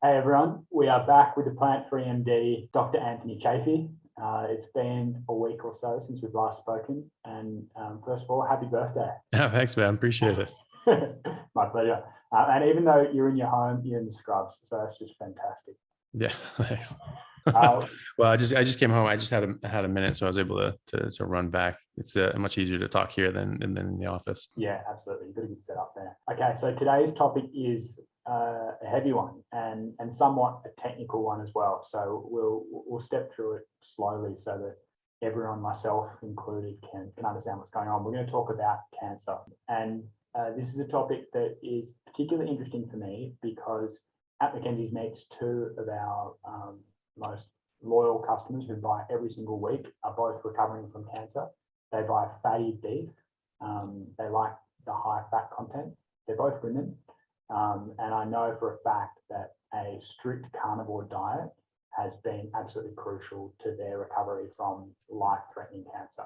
Hey everyone, we are back with the plant-free MD, Dr. Anthony Chaffee. It's been a week or so since we've last spoken, and first of all, happy birthday. Oh, thanks, man. Appreciate it. My pleasure. And even though you're in your home, you're in the scrubs, so that's just fantastic. Yeah, thanks. Well, I just came home. I just had a minute, so I was able to run back. It's much easier to talk here than in the office. Yeah, absolutely. You've got a good setup there. Okay, so today's topic is a heavy one and somewhat a technical one as well. So we'll step through it slowly so that everyone, myself included, can understand what's going on. We're going to talk about cancer, and this is a topic that is particularly interesting for me because at Mackenzie's Meats, two of our most loyal customers who buy every single week are both recovering from cancer. They buy fatty beef. They like the high fat content. They're both women. And I know for a fact that a strict carnivore diet has been absolutely crucial to their recovery from life-threatening cancer.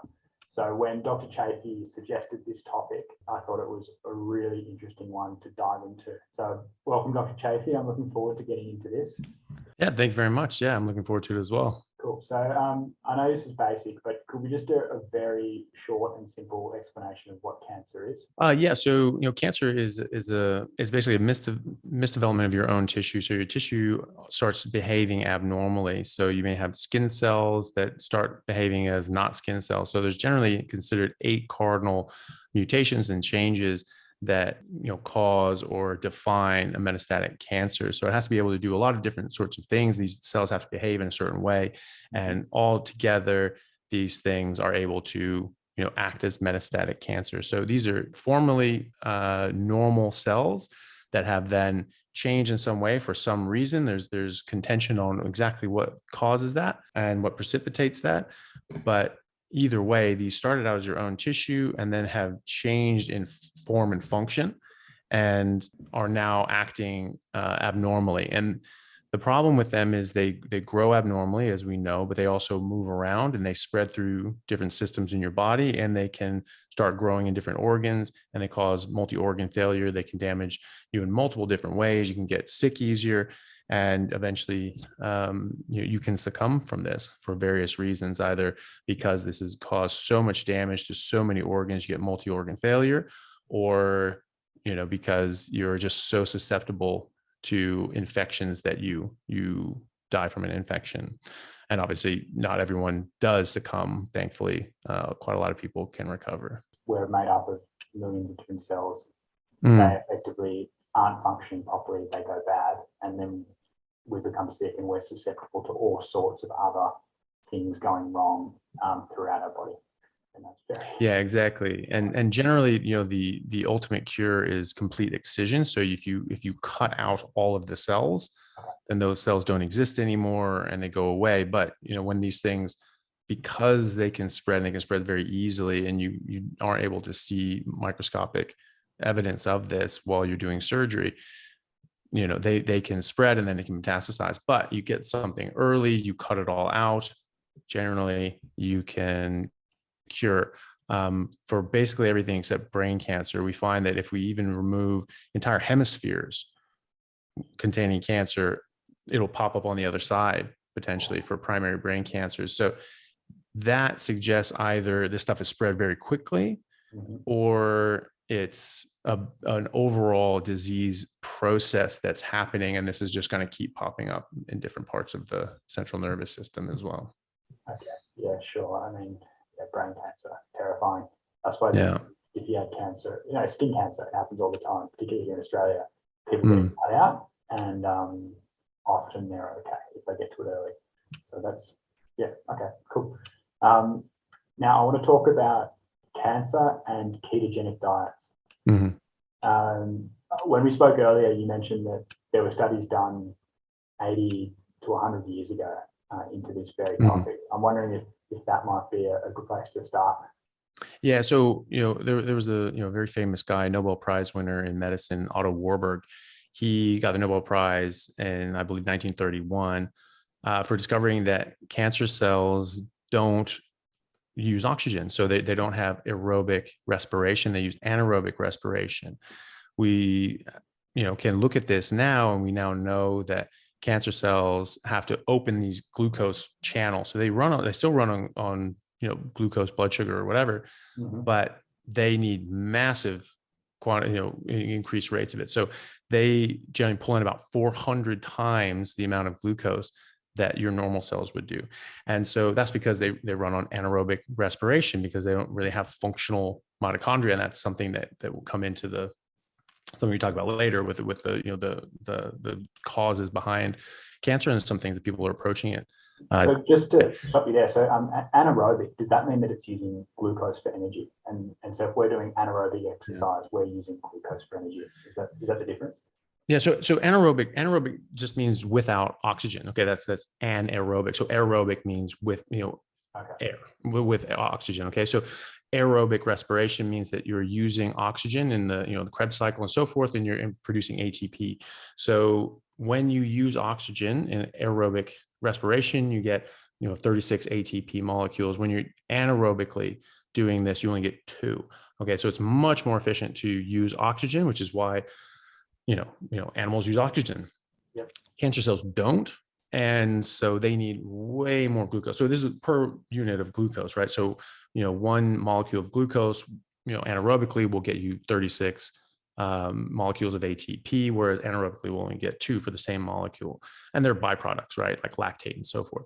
So when Dr. Chaffee suggested this topic, I thought it was a really interesting one to dive into. So welcome, Dr. Chaffee. I'm looking forward to getting into this. Yeah, thanks very much. Yeah, I'm looking forward to it as well. Cool. So I know this is basic, but could we just do a very short and simple explanation of what cancer is? Yeah. So cancer is basically a misdevelopment of your own tissue. So your tissue starts behaving abnormally. So you may have skin cells that start behaving as not skin cells. So there's generally considered 8 cardinal mutations and changes that cause or define a metastatic cancer. So it has to be able to do a lot of different sorts of things. These cells have to behave in a certain way, and all together these things are able to act as metastatic cancer. So these are formerly normal cells that have then changed in some way for some reason. There's contention on exactly what causes that and what precipitates that, but either way, these started out as your own tissue and then have changed in form and function and are now acting abnormally. And the problem with them is they grow abnormally, as we know, but they also move around and they spread through different systems in your body, and they can start growing in different organs, and they cause multi-organ failure. They can damage you in multiple different ways. You can get sick easier. And eventually you can succumb from this for various reasons, either because this has caused so much damage to so many organs, you get multi-organ failure, or because you're just so susceptible to infections that you die from an infection. And obviously not everyone does succumb. Thankfully, quite a lot of people can recover. We're made up of millions of different cells. They effectively aren't functioning properly. They go bad, and then we become sick, and we're susceptible to all sorts of other things going wrong throughout our body. And that's yeah, exactly. And generally, the ultimate cure is complete excision. So if you cut out all of the cells, then those cells don't exist anymore and they go away. But when these things, because they can spread, and they can spread very easily, and you aren't able to see microscopic evidence of this while you're doing surgery, they can spread and then they can metastasize. But you get something early, you cut it all out, generally you can cure for basically everything except brain cancer. We find that if we even remove entire hemispheres containing cancer, it'll pop up on the other side potentially for primary brain cancers. So that suggests either this stuff is spread very quickly, or it's an overall disease process that's happening, and this is just going to keep popping up in different parts of the central nervous system as well. Okay, yeah, sure. I mean, brain cancer, terrifying. I suppose if you had cancer, skin cancer, it happens all the time, particularly here in Australia. People get cut out, and often they're okay if they get to it early. So that's, okay, cool. Now I want to talk about cancer and ketogenic diets. When we spoke earlier, you mentioned that there were studies done 80 to 100 years ago into this very topic. I'm wondering if that might be a good place to start. Yeah, so there was a very famous guy, Nobel Prize winner in medicine, Otto Warburg. He got the Nobel Prize in, I believe, 1931 for discovering that cancer cells don't use oxygen. So they don't have aerobic respiration. They use anaerobic respiration. We can look at this now, and we now know that cancer cells have to open these glucose channels. So they still run on glucose, blood sugar or whatever, but they need massive quantity, increased rates of it. So they generally pull in about 400 times the amount of glucose that your normal cells would do. And so that's because they run on anaerobic respiration, because they don't really have functional mitochondria. And that's something that will come into something we talk about later with the causes behind cancer and some things that people are approaching it. So just to stop you there, so anaerobic, does that mean that it's using glucose for energy? And so if we're doing anaerobic exercise, we're using glucose for energy. Is that the difference? Yeah. So anaerobic just means without oxygen. Okay. That's anaerobic. So aerobic means with, air, with oxygen. Okay. So aerobic respiration means that you're using oxygen in the Krebs cycle and so forth, and you're producing ATP. So when you use oxygen in aerobic respiration, you get 36 ATP molecules. When you're anaerobically doing this, you only get 2. Okay. So it's much more efficient to use oxygen, which is why animals use oxygen. Yep. Cancer cells don't. And so they need way more glucose. So this is per unit of glucose, right? So, 1 molecule of glucose, anaerobically will get you 36 molecules of ATP, whereas anaerobically will only get 2 for the same molecule. And they're byproducts, right? Like lactate and so forth.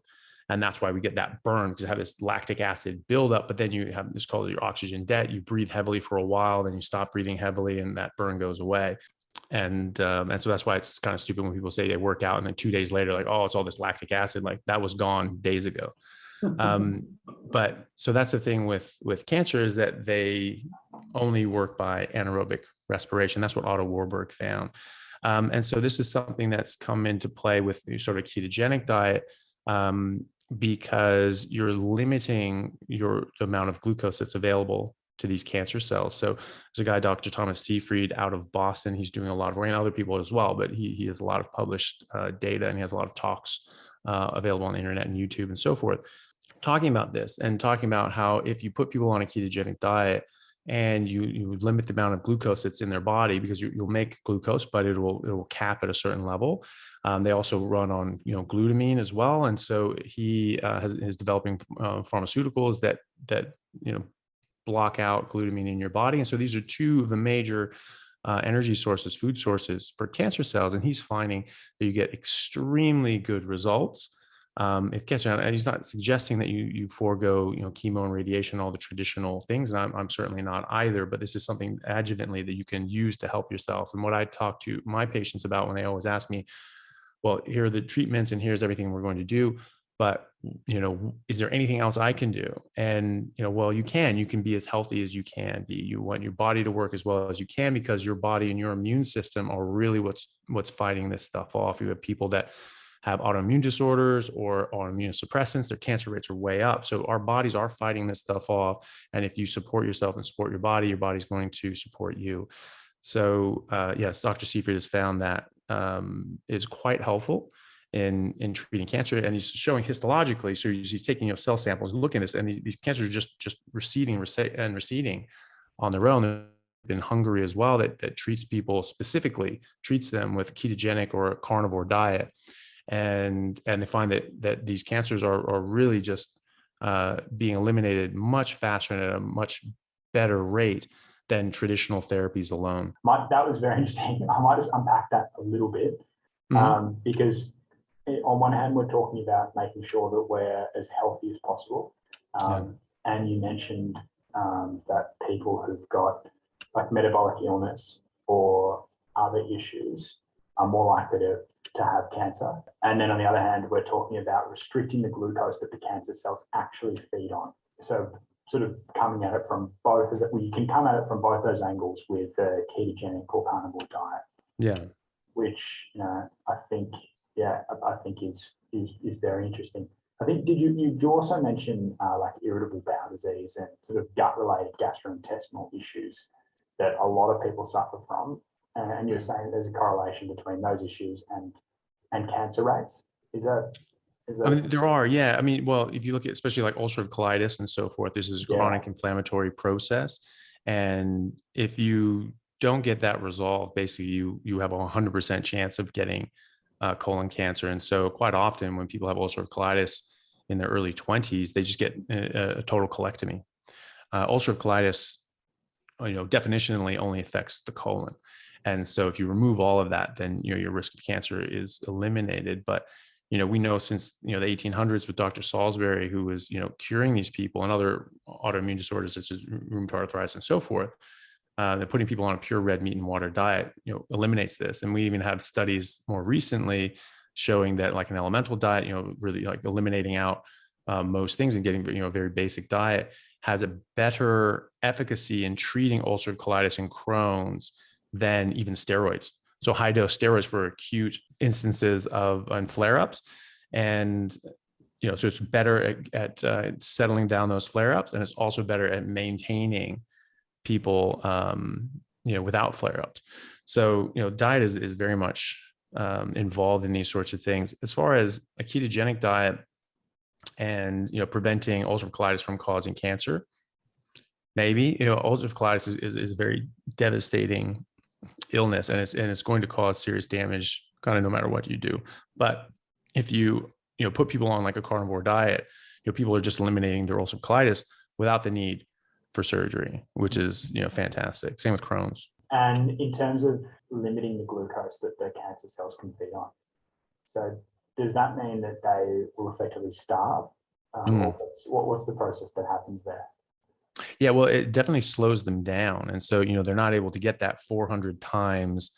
And that's why we get that burn, because you have this lactic acid buildup, but then you have this called your oxygen debt. You breathe heavily for a while, then you stop breathing heavily, and that burn goes away. And so that's why it's kind of stupid when people say they work out and then 2 days later, like, oh, it's all this lactic acid, like that was gone days ago. But so that's the thing with cancer, is that they only work by anaerobic respiration. That's what Otto Warburg found. And so this is something that's come into play with the sort of ketogenic diet, because you're limiting the amount of glucose that's available to these cancer cells. So there's a guy, Dr. Thomas Seyfried, out of Boston. He's doing a lot of work, and other people as well, but he has a lot of published data, and he has a lot of talks available on the internet and YouTube and so forth, talking about this, and talking about how if you put people on a ketogenic diet and you limit the amount of glucose that's in their body, because you'll make glucose, but it will cap at a certain level. They also run on glutamine as well, and so he is developing pharmaceuticals that block out glutamine in your body. And so these are 2 of the major energy sources, food sources for cancer cells. And he's finding that you get extremely good results. If cancer, and he's not suggesting that you forego, chemo and radiation, all the traditional things. And I'm certainly not either, but this is something adjuvantly that you can use to help yourself. And what I talk to my patients about when they always ask me, well, here are the treatments and here's everything we're going to do, but is there anything else I can do? And well, you can be as healthy as you can be. You want your body to work as well as you can, because your body and your immune system are really what's fighting this stuff off. You have people that have autoimmune disorders or are immunosuppressants, their cancer rates are way up. So our bodies are fighting this stuff off. And if you support yourself and support your body's going to support you. So yes, Dr. Seyfried has found that is quite helpful in treating cancer, and he's showing histologically. So he's taking cell samples and looking at this, and these cancers are just receding on their own. In Hungary as well, that treats people, specifically treats them with ketogenic or a carnivore diet, and they find that these cancers are really just being eliminated much faster and at a much better rate than traditional therapies alone. That was very interesting. I might just unpack that a little bit, because on one hand, we're talking about making sure that we're as healthy as possible. And you mentioned that people who've got like metabolic illness or other issues are more likely to have cancer. And then on the other hand, we're talking about restricting the glucose that the cancer cells actually feed on. So sort of coming at it from both of that, you can come at it from both those angles with the ketogenic or carnivore diet. Yeah. Which I think is very interesting. I think you also mention like irritable bowel disease and sort of gut-related gastrointestinal issues that a lot of people suffer from, and you're saying there's a correlation between those issues and cancer rates. Is that? I mean, there are, yeah. I mean, well, if you look at especially like ulcerative colitis and so forth, this is a chronic inflammatory process, and if you don't get that resolved, basically you have a 100% chance of getting colon cancer. And so quite often when people have ulcerative colitis in their early 20s, they just get a total colectomy. Ulcerative colitis, definitionally only affects the colon. And so if you remove all of that, then, your risk of cancer is eliminated. But, we know since, the 1800s with Dr. Salisbury, who was, curing these people and other autoimmune disorders such as rheumatoid arthritis and so forth, that putting people on a pure red meat and water diet, eliminates this. And we even have studies more recently showing that like an elemental diet, really like eliminating out most things and getting, a very basic diet has a better efficacy in treating ulcerative colitis and Crohn's than even steroids. So high dose steroids for acute instances of flare-ups. And, so it's better at settling down those flare-ups. And it's also better at maintaining people, without flare-ups. So, diet is very much involved in these sorts of things. As far as a ketogenic diet and, preventing ulcerative colitis from causing cancer, maybe, ulcerative colitis is a very devastating illness, and it's going to cause serious damage kind of no matter what you do. But if you, put people on like a carnivore diet, people are just eliminating their ulcerative colitis without the need for surgery, which is, fantastic. Same with Crohn's. And in terms of limiting the glucose that the cancer cells can feed on, so does that mean that they will effectively starve? Or what's the process that happens there? Yeah, well, it definitely slows them down. And so, they're not able to get that 400 times,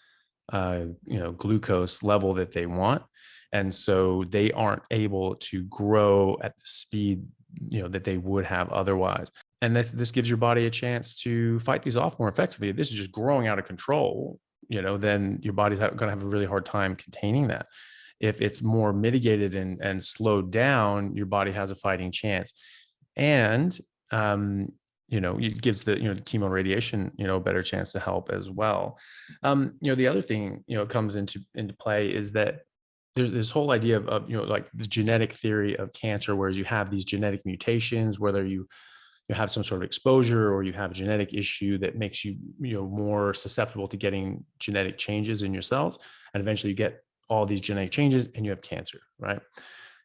glucose level that they want. And so they aren't able to grow at the speed, that they would have otherwise. And this gives your body a chance to fight these off more effectively. If this is just growing out of control, then your body's going to have a really hard time containing that. If it's more mitigated and slowed down, your body has a fighting chance. And, it gives the, chemo and radiation, a better chance to help as well. The other thing, comes into play is that there's this whole idea of like the genetic theory of cancer, where you have these genetic mutations, whether you have some sort of exposure or you have a genetic issue that makes you, more susceptible to getting genetic changes in your cells. And eventually you get all these genetic changes and you have cancer, right?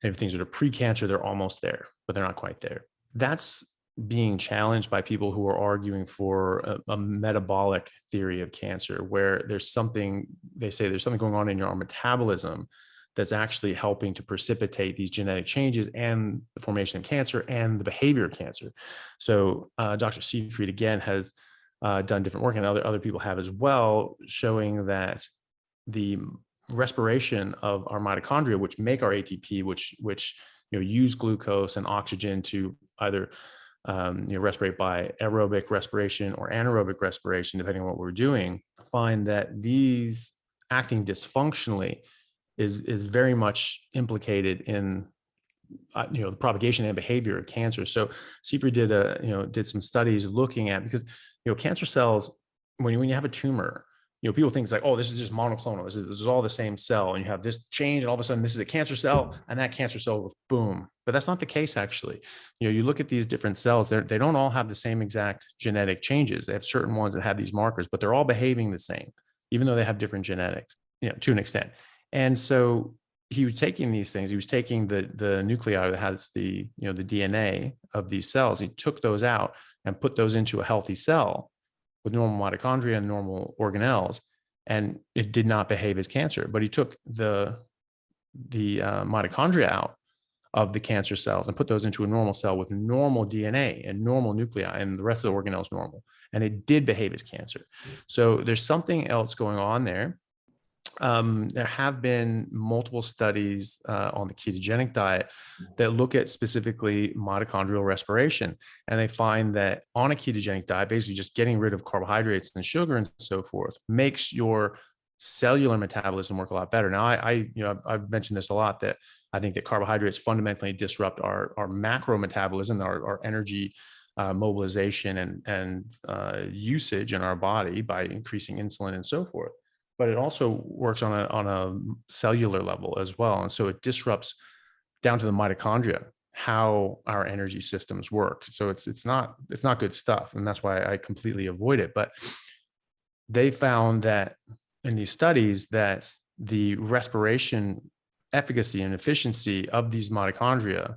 And if things that are pre-cancer, they're almost there, but they're not quite there. That's being challenged by people who are arguing for a metabolic theory of cancer, where there's something, they say there's something going on in your metabolism that's actually helping to precipitate these genetic changes and the formation of cancer and the behavior of cancer. So Dr. Seyfried, again, has done different work, and other people have as well, showing that the respiration of our mitochondria, which make our ATP, which use glucose and oxygen to either respirate by aerobic respiration or anaerobic respiration, depending on what we're doing, find that these acting dysfunctionally is very much implicated in the propagation and behavior of cancer. So Seyfried did some studies looking at, because cancer cells, when you have a tumor, people think it's like, oh, this is just monoclonal. This is all the same cell, and you have this change, and all of a sudden this is a cancer cell, and that cancer cell will boom. But that's not the case, actually. You look at these different cells; they don't all have the same exact genetic changes. They have certain ones that have these markers, but they're all behaving the same, even though they have different genetics, to an extent. And so he was taking these things. He was taking the nuclei that has the DNA of these cells. He took those out and put those into a healthy cell with normal mitochondria and normal organelles, and it did not behave as cancer. But he took the mitochondria out of the cancer cells and put those into a normal cell with normal DNA and normal nuclei, and the rest of the organelles normal, and it did behave as cancer. So there's something else going on there. There have been multiple studies on the ketogenic diet that look at specifically mitochondrial respiration. And they find that on a ketogenic diet, basically just getting rid of carbohydrates and sugar and so forth, makes your cellular metabolism work a lot better. Now, I've mentioned this a lot, that I think that carbohydrates fundamentally disrupt our macro metabolism, our energy mobilization and usage in our body by increasing insulin and so forth. But it also works on a cellular level as well. And so it disrupts down to the mitochondria how our energy systems work. So it's not good stuff. And that's why I completely avoid it. But they found that in these studies that the respiration efficacy and efficiency of these mitochondria,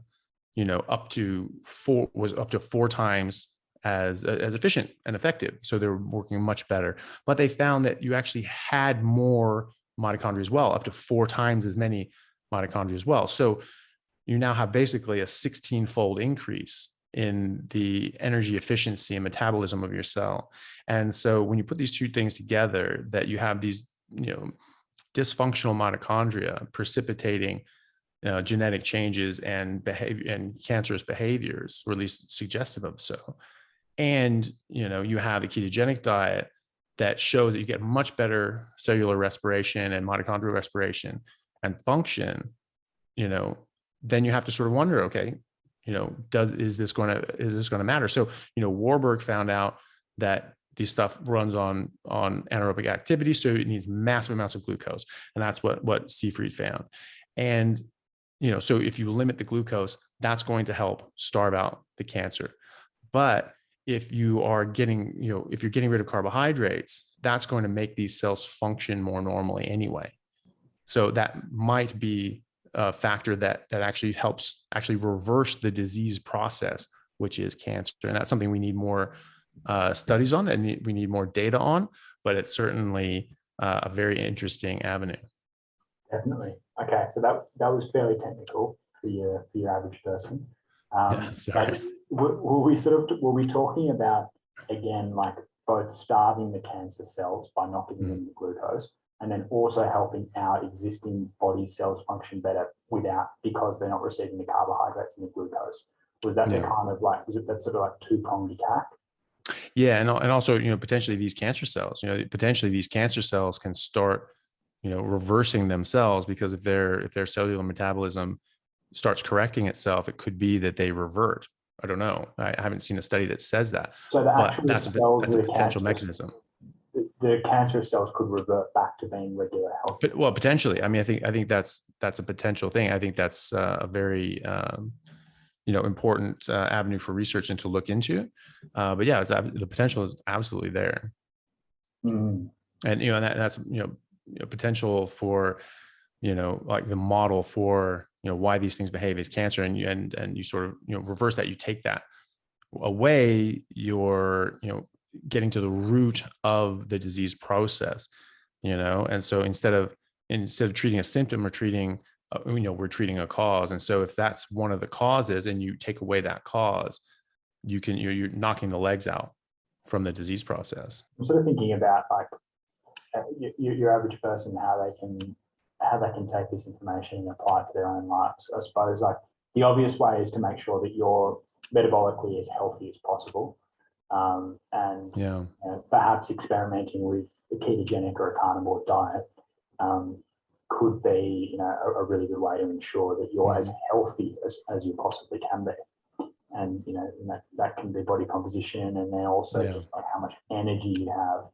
was up to 4 times as efficient and effective. So they were working much better. But they found that you actually had more mitochondria as well, up to 4 times as many mitochondria as well. So you now have basically a 16-fold increase in the energy efficiency and metabolism of your cell. And so when you put these two things together, that you have these, dysfunctional mitochondria precipitating genetic changes and behavior and cancerous behaviors, or at least suggestive of so. And, you have a ketogenic diet that shows that you get much better cellular respiration and mitochondrial respiration and function, then you have to sort of wonder, okay, is this going to matter? So, Warburg found out that these stuff runs on anaerobic activity. So it needs massive amounts of glucose. And that's what Seyfried found. And, so if you limit the glucose, that's going to help starve out the cancer. But if you are getting, if you're getting rid of carbohydrates, that's going to make these cells function more normally anyway. So that might be a factor that actually helps reverse the disease process, which is cancer. And that's something we need more studies on, and we need more data on, but it's certainly a very interesting avenue. Definitely. Okay, so that was fairly technical for your average person. Sorry. Were we talking about, again, like both starving the cancer cells by not giving them the glucose, and then also helping our existing body cells function better because they're not receiving the carbohydrates and the glucose? Was that was it that sort of like two-pronged attack? Yeah, and also, potentially these cancer cells, can start, reversing themselves, because if their cellular metabolism starts correcting itself, it could be that they revert. I don't know. I haven't seen a study that says that. So that's a potential mechanism. The cancerous cells could revert back to being regular health. Well, potentially. I mean, I think that's a potential thing. I think that's a very important avenue for research and to look into. But yeah, the potential is absolutely there. Mm. And that's potential for like the model for why these things behave as cancer, and you sort of reverse that. You take that away, you're getting to the root of the disease process, and so instead of treating a symptom, we're treating a cause. And so if that's one of the causes and you take away that cause, you're knocking the legs out from the disease process. I'm sort of thinking about like your average person, how they can take this information and apply it to their own lives. I suppose like the obvious way is to make sure that you're metabolically as healthy as possible, and perhaps experimenting with a ketogenic or a carnivore diet could be a really good way to ensure that you're as healthy as you possibly can be. And that can be body composition, and then also just like how much energy you have.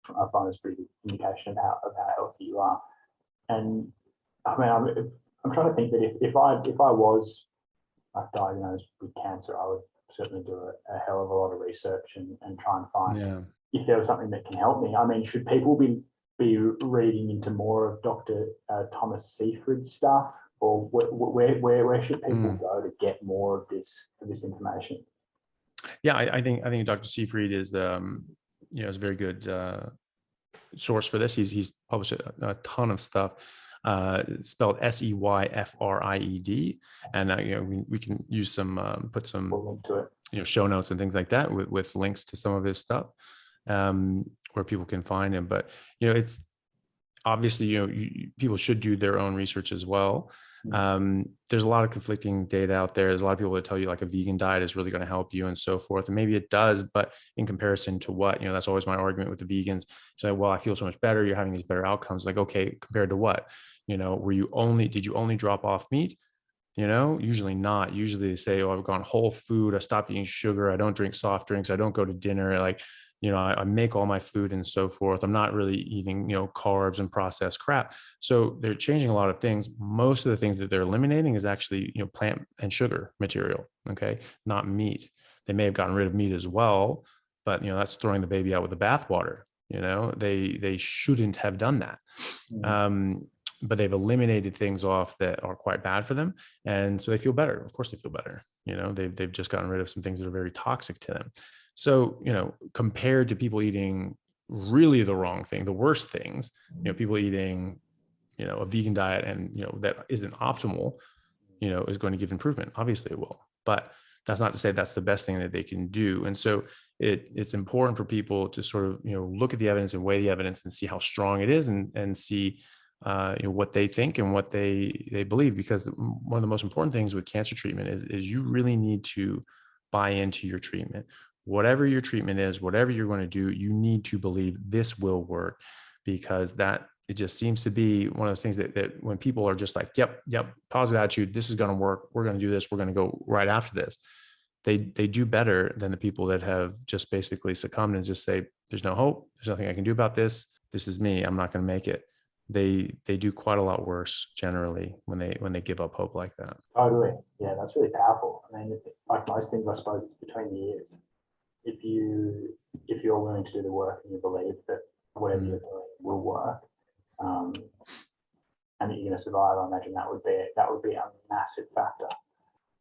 I find it's a pretty good indication of how healthy you are. And I mean, I'm trying to think that if I was like diagnosed with cancer, I would certainly do a hell of a lot of research and try and find if there was something that can help me. I mean, should people be reading into more of Dr. Thomas Seyfried's stuff, or where should people go to get more of this information? Yeah, I think Dr. Seyfried is is a very good source for this. He's published a ton of stuff. It's spelled Seyfried, and we can use put some We'll link to it. Show notes and things like that with links to some of his stuff, where people can find him. But it's obviously people should do their own research as well. There's a lot of conflicting data out there. There's a lot of people that tell you like a vegan diet is really going to help you and so forth. And maybe it does, but in comparison to what, that's always my argument with the vegans. Say, well, I feel so much better. You're having these better outcomes. Like, okay, compared to what? Did you only drop off meat? Usually not. Usually they say, oh, I've gone whole food. I stopped eating sugar. I don't drink soft drinks. I don't go to dinner. Like, I make all my food and so forth. I'm not really eating, carbs and processed crap. So they're changing a lot of things. Most of the things that they're eliminating is actually, plant and sugar material. Okay. Not meat. They may have gotten rid of meat as well, but that's throwing the baby out with the bathwater. They shouldn't have done that. But they've eliminated things off that are quite bad for them. And so they feel better. Of course they feel better. They've just gotten rid of some things that are very toxic to them. So, compared to people eating really the wrong thing, the worst things, people eating, a vegan diet and, that isn't optimal, is going to give improvement. Obviously it will, but that's not to say that's the best thing that they can do. And so it's important for people to sort of, look at the evidence and weigh the evidence and see how strong it is and see, what they think and what they believe, because one of the most important things with cancer treatment is you really need to buy into your treatment. Whatever your treatment is, whatever you're going to do, you need to believe this will work, because it just seems to be one of those things that when people are just like, yep, positive attitude, this is going to work, we're going to do this, we're going to go right after this, they do better than the people that have just basically succumbed and just say, there's no hope, there's nothing I can do about this is me, I'm not going to make it. They do quite a lot worse generally when they give up hope like that. Totally. Yeah, that's really powerful. I mean, like most things, I suppose it's between the ears. If you're willing to do the work and you believe that whatever you're doing will work, and that you're going to survive, I imagine that would be a massive factor.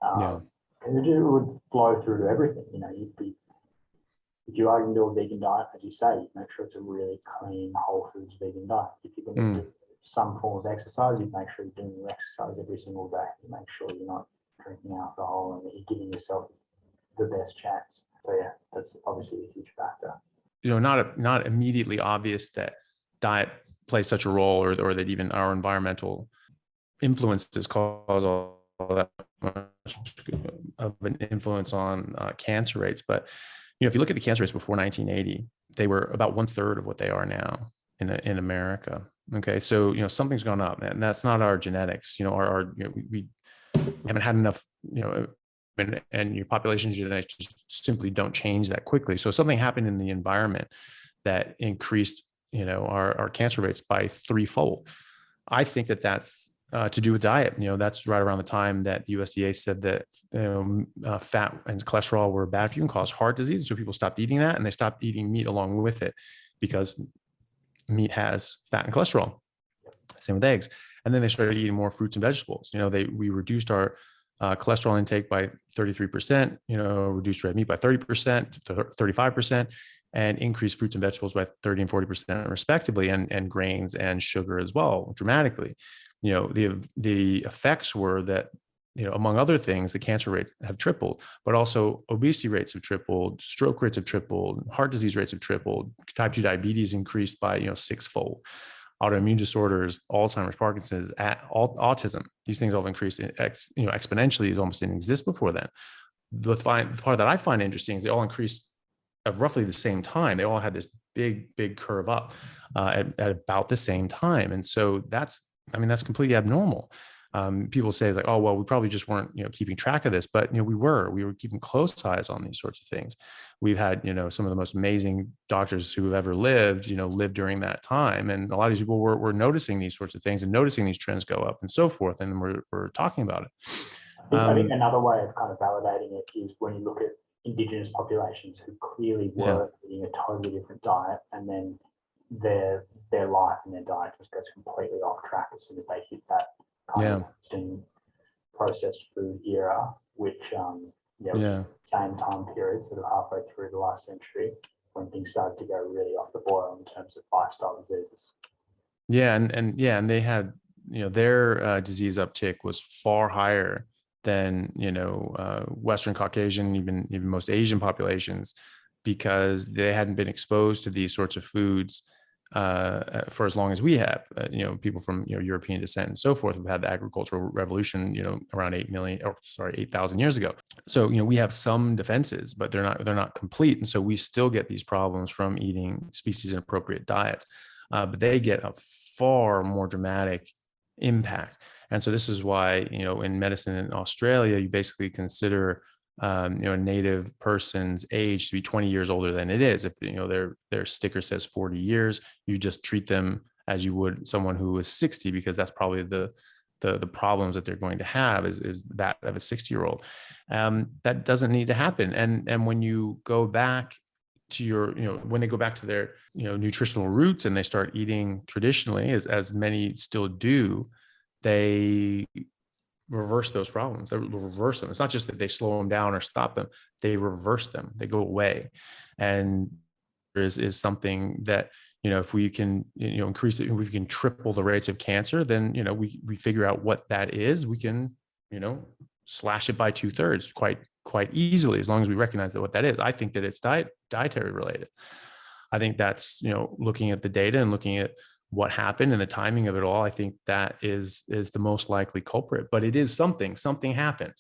And it would flow through to everything. If you are going to do a vegan diet, as you say, make sure it's a really clean, whole foods vegan diet. If you're going to do some form of exercise, you make sure you're doing your exercise every single day. You make sure you're not drinking alcohol and that you're giving yourself the best chance. So yeah, that's obviously a huge factor. Not immediately obvious that diet plays such a role, or that even our environmental influences cause all that much of an influence on cancer rates. But if you look at the cancer rates before 1980, they were about 1/3 of what they are now in America. Okay, so something's gone up, and that's not our genetics. We haven't had enough. And your population genetics just simply don't change that quickly. So something happened in the environment that increased our cancer rates by threefold. I think that's to do with diet. That's right around the time that the USDA said that fat and cholesterol were bad for you and cause heart disease. So people stopped eating that, and they stopped eating meat along with it, because meat has fat and cholesterol. Same with eggs. And then they started eating more fruits and vegetables. We reduced our cholesterol intake by 33%, reduced red meat by 30% to 35%, and increased fruits and vegetables by 30 and 40% respectively, and grains and sugar as well, dramatically. The effects were that, among other things, the cancer rates have tripled, but also obesity rates have tripled, stroke rates have tripled, heart disease rates have tripled, type 2 diabetes increased by, 6-fold. Autoimmune disorders, Alzheimer's, Parkinson's, autism, these things all have increased exponentially. It almost didn't exist before then. The part that I find interesting is they all increased at roughly the same time. They all had this big curve up at about the same time. And so that's completely abnormal. People say it's like, oh, well, we probably just weren't, keeping track of this, but, we were keeping close eyes on these sorts of things. We've had, some of the most amazing doctors who have ever lived during that time. And a lot of these people were noticing these sorts of things and noticing these trends go up and so forth. And we're talking about it. I think another way of kind of validating it is when you look at Indigenous populations who clearly were eating a totally different diet, and then their life and their diet just goes completely off track as soon as they hit that kind of processed food era, which was the same time period, sort of halfway through the last century, when things started to go really off the boil in terms of lifestyle diseases. And they had, their disease uptick was far higher than Western Caucasian, even most Asian populations, because they hadn't been exposed to these sorts of foods for as long as we have. People from European descent and so forth have had the agricultural revolution around 8,000 years ago. So we have some defenses, but they're not complete, and so we still get these problems from eating species inappropriate diets, but they get a far more dramatic impact. And so this is why in medicine in Australia, you basically consider a native person's age to be 20 years older than it is. If their sticker says 40 years, you just treat them as you would someone who is 60, because that's probably the problems that they're going to have is that of a 60-year-old. That doesn't need to happen. And when you go back to your, when they go back to their, nutritional roots and they start eating traditionally, as many still do, they reverse those problems. They reverse them. It's not just that they slow them down or stop them. They reverse them. They go away. And there is something that, if we can, increase it, if we can triple the rates of cancer, then, we figure out what that is. We can, slash it by 2/3 quite easily, as long as we recognize that what that is. I think that it's dietary related. I think that's, looking at the data and looking at what happened and the timing of it all, I think that is the most likely culprit. But it is something happened.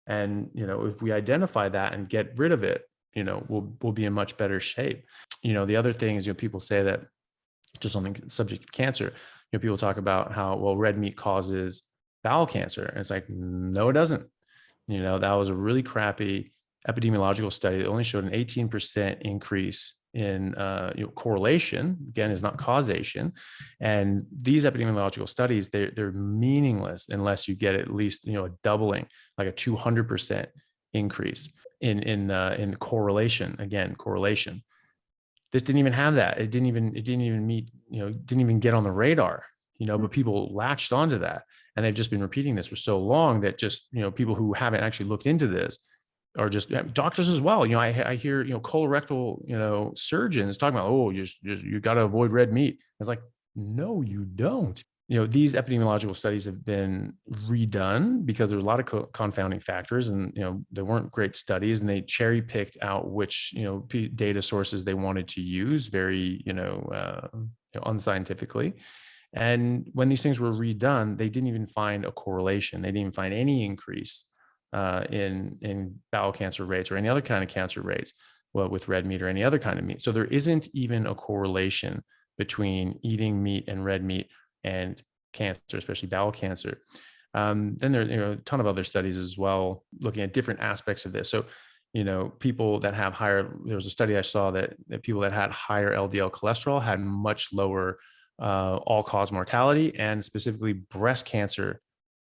And, if we identify that and get rid of it, we'll be in much better shape. The other thing is, people say that, just on the subject of cancer, people talk about how, well, red meat causes bowel cancer. And it's like, no, it doesn't. That was a really crappy epidemiological study that only showed an 18% increase in correlation. Again, is not causation. And these epidemiological studies, they're meaningless unless you get at least a doubling, like a 200% increase in correlation. Again, correlation. This didn't even have that. It didn't even meet, didn't even get on the radar, but people latched onto that. And they've just been repeating this for so long that just, people who haven't actually looked into this are just doctors as well. I hear, colorectal, surgeons talking about, oh, you got to avoid red meat. It's like, no, you don't. These epidemiological studies have been redone because there's a lot of confounding factors, and, they weren't great studies, and they cherry picked out which, data sources they wanted to use very, unscientifically. And when these things were redone, they didn't even find a correlation. They didn't even find any increase in bowel cancer rates or any other kind of cancer rates, well, with red meat or any other kind of meat. So there isn't even a correlation between eating meat and red meat and cancer, especially bowel cancer. Then there are a ton of other studies as well, looking at different aspects of this. So, people that have higher, there was a study I saw that people that had higher LDL cholesterol had much lower all-cause mortality, and specifically breast cancer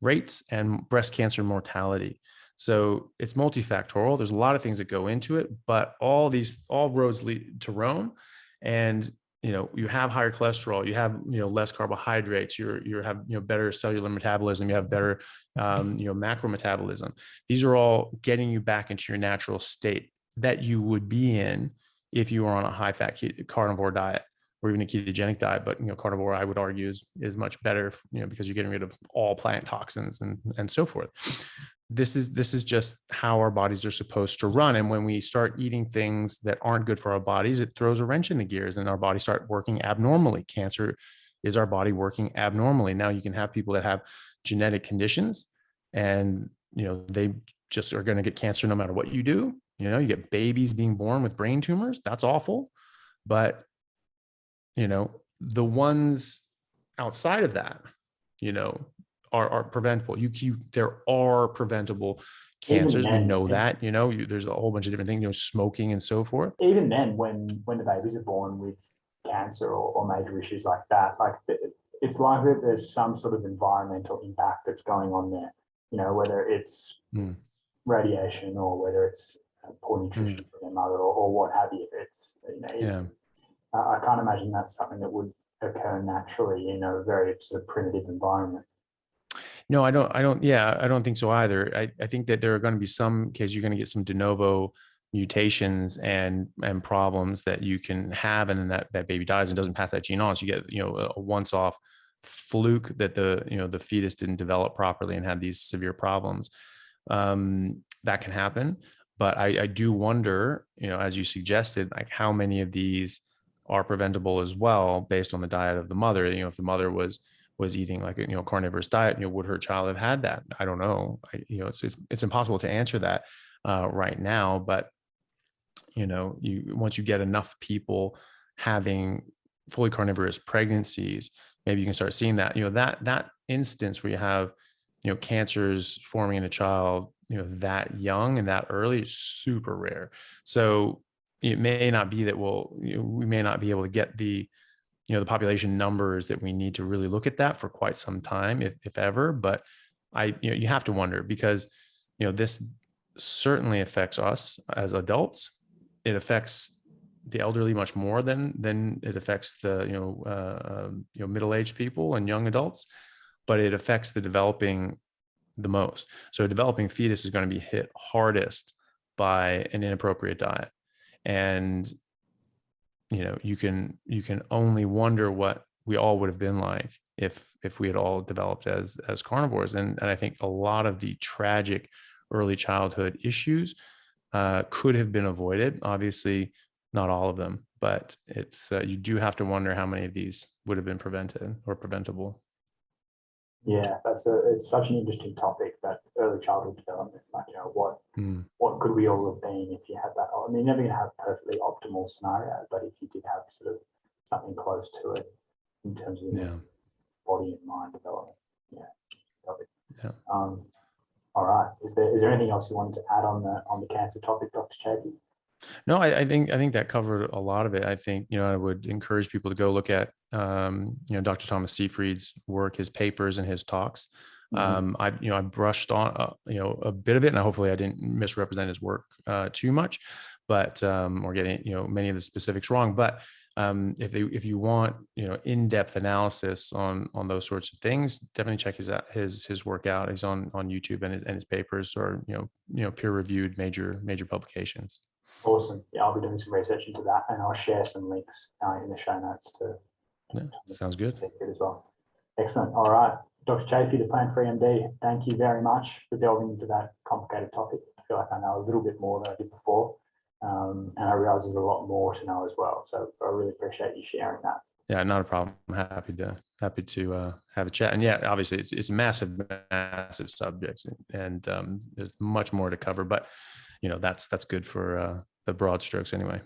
rates and breast cancer mortality. So it's multifactorial. There's a lot of things that go into it, but all roads lead to Rome. And you have higher cholesterol, you have less carbohydrates, you have better cellular metabolism, you have better macro metabolism. These are all getting you back into your natural state that you would be in if you were on a high fat carnivore diet, or even a ketogenic diet. But carnivore, I would argue, is much better, because you're getting rid of all plant toxins and so forth. This is just how our bodies are supposed to run. And when we start eating things that aren't good for our bodies, it throws a wrench in the gears, and our bodies start working abnormally. Cancer is our body working abnormally. Now, you can have people that have genetic conditions, and they just are going to get cancer no matter what you do. You get babies being born with brain tumors. That's awful. But the ones outside of that, are preventable. There are preventable cancers. Then, we know that, there's a whole bunch of different things, smoking and so forth. Even then, when the babies are born with cancer or major issues like that, it's likely that there's some sort of environmental impact that's going on there, whether it's radiation or whether it's poor nutrition from their mother or what have you. It's, I can't imagine that's something that would occur naturally in a very sort of primitive environment. No, I don't think so either. I think that there are going to be some cases you're going to get some de novo mutations and problems that you can have, and then that baby dies and doesn't pass that gene on. So you get, a once off fluke that the fetus didn't develop properly and had these severe problems. That can happen. But I do wonder, as you suggested, like how many of these are preventable as well based on the diet of the mother. If the mother was eating like a carnivorous diet, would her child have had that? I don't know. It's impossible to answer that right now. But once you get enough people having fully carnivorous pregnancies, maybe you can start seeing that. That instance where you have cancers forming in a child that young and that early is super rare. So it may not be that we may not be able to get the population numbers that we need to really look at that for quite some time, if ever. But you have to wonder, because this certainly affects us as adults. It affects the elderly much more than it affects the middle-aged people and young adults, but it affects the developing the most. So a developing fetus is going to be hit hardest by an inappropriate diet. And you can only wonder what we all would have been like if we had all developed as carnivores. And I think a lot of the tragic early childhood issues could have been avoided. Obviously, not all of them, but it's you do have to wonder how many of these would have been prevented or preventable. Yeah, it's such an interesting topic, that early childhood development. Like, what could we all have been if you had that? I mean, you're never going to have a perfectly optimal scenario, but if you did have sort of something close to it in terms of body and mind development, Yeah. All right. Is there anything else you wanted to add on the cancer topic, Dr. Chaffee? No, I think that covered a lot of it. I think, I would encourage people to go look at, Dr. Thomas Seyfried's work, his papers and his talks. I brushed on, a bit of it, and hopefully I didn't misrepresent his work too much, but, or getting, many of the specifics wrong. But if you want, in-depth analysis on those sorts of things, definitely check his work out. He's on YouTube, and his papers are, peer-reviewed major publications. Awesome. Yeah, I'll be doing some research into that, and I'll share some links in the show notes to sounds good as well. Excellent. All right. Dr. Chaffee, the Plant-Free MD, thank you very much for delving into that complicated topic. I feel like I know a little bit more than I did before, and I realize there's a lot more to know as well. So I really appreciate you sharing that. Yeah, not a problem. I'm happy to have a chat. And yeah, obviously it's a massive subject, and there's much more to cover, but that's good for the broad strokes anyway.